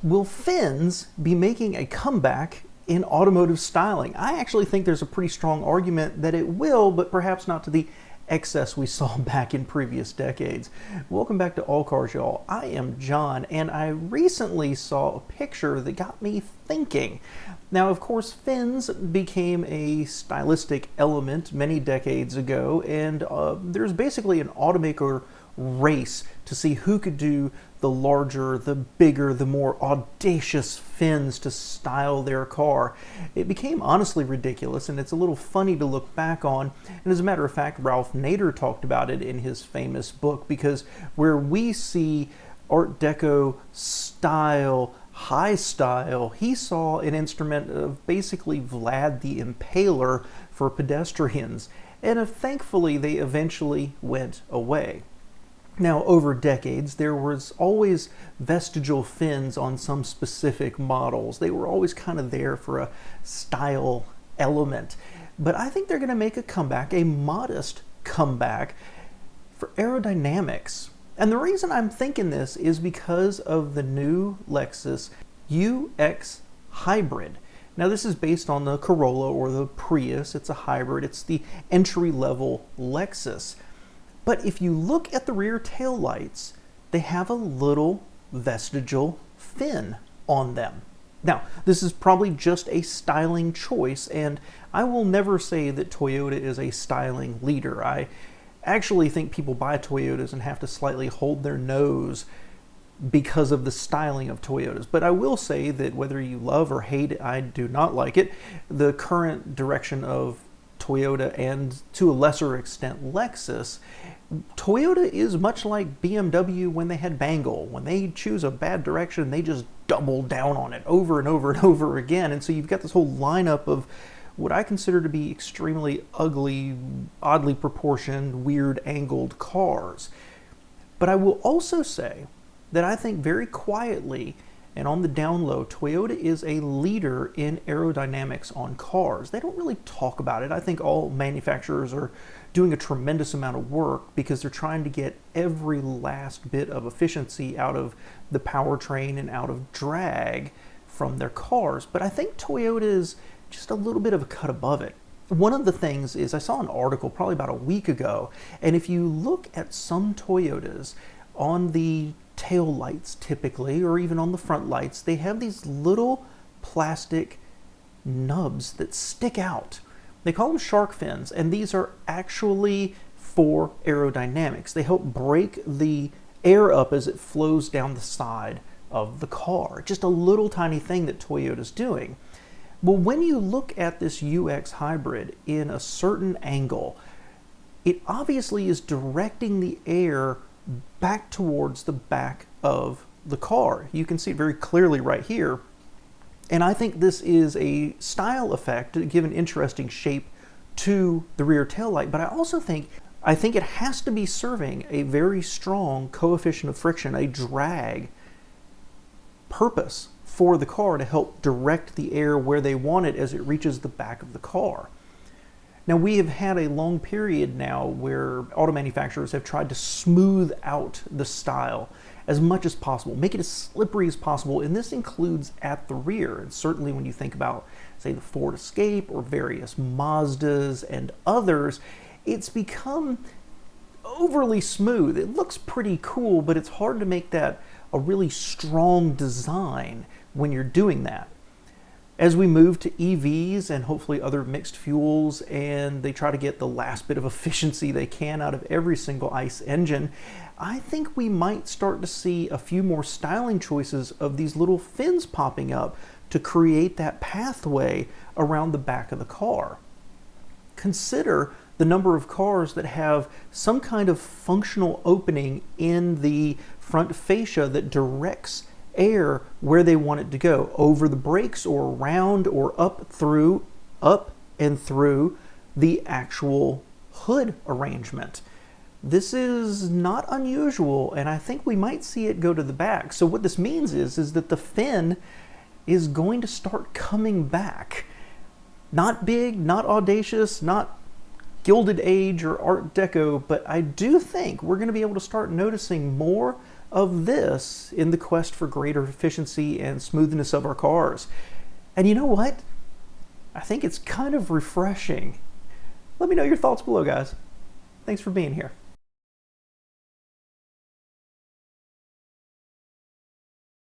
Will fins be making a comeback in automotive styling? I actually think there's a pretty strong argument that it will, but perhaps not to the excess we saw back in previous decades. Welcome back to All Cars, y'all. I am John, and I recently saw a picture that got me thinking. Now, of course, fins became a stylistic element many decades ago, and there's basically an automaker race to see who could do the larger, the bigger, the more audacious fins to style their car. It became honestly ridiculous, and it's a little funny to look back on. And as a matter of fact, Ralph Nader talked about it in his famous book, because where we see Art Deco style, high style, he saw an instrument of basically Vlad the Impaler for pedestrians. And thankfully, they eventually went away. Now, over decades, there was always vestigial fins on some specific models. They were always kind of there for a style element. But I think they're going to make a comeback, a modest comeback, for aerodynamics. And the reason I'm thinking this is because of the new Lexus UX Hybrid. Now, this is based on the Corolla or the Prius. It's a hybrid. It's the entry-level Lexus. But if you look at the rear tail lights, they have a little vestigial fin on them. Now, this is probably just a styling choice, and I will never say that Toyota is a styling leader. I actually think people buy Toyotas and have to slightly hold their nose because of the styling of Toyotas. But I will say that whether you love or hate it, I do not like it, the current direction of Toyota and to a lesser extent Lexus, Toyota is much like BMW when they had Bangle. When they choose a bad direction, they just double down on it over and over and over again. And so you've got this whole lineup of what I consider to be extremely ugly, oddly proportioned, weird angled cars. But I will also say that I think very quietly and on the down low, Toyota is a leader in aerodynamics on cars. They don't really talk about it. I think all manufacturers are doing a tremendous amount of work because they're trying to get every last bit of efficiency out of the powertrain and out of drag from their cars. But I think Toyota is just a little bit of a cut above it. One of the things is I saw an article probably about a week ago, and if you look at some Toyotas on the tail lights typically, or even on the front lights, they have these little plastic nubs that stick out. They call them shark fins, and these are actually for aerodynamics. They help break the air up as it flows down the side of the car. Just a little tiny thing that Toyota's doing. Well, when you look at this UX Hybrid in a certain angle, it obviously is directing the air back towards the back of the car. You can see it very clearly right here. And I think this is a style effect to give an interesting shape to the rear tail light. But I also think it has to be serving a very strong coefficient of friction, a drag purpose for the car to help direct the air where they want it as it reaches the back of the car. Now, we have had a long period now where auto manufacturers have tried to smooth out the style as much as possible, make it as slippery as possible, and this includes at the rear. And certainly when you think about, say, the Ford Escape or various Mazdas and others, it's become overly smooth. It looks pretty cool, but it's hard to make that a really strong design when you're doing that. As we move to EVs and hopefully other mixed fuels, and they try to get the last bit of efficiency they can out of every single ICE engine, I think we might start to see a few more styling choices of these little fins popping up to create that pathway around the back of the car. Consider the number of cars that have some kind of functional opening in the front fascia that directs air where they want it to go, over the brakes or around or up and through the actual hood arrangement. This is not unusual, and I think we might see it go to the back. So what this means is that the fin is going to start coming back. Not big, not audacious, not Gilded Age or Art Deco, but I do think we're going to be able to start noticing more of this in the quest for greater efficiency and smoothness of our cars. And you know what? I think it's kind of refreshing. Let me know your thoughts below, guys. Thanks for being here.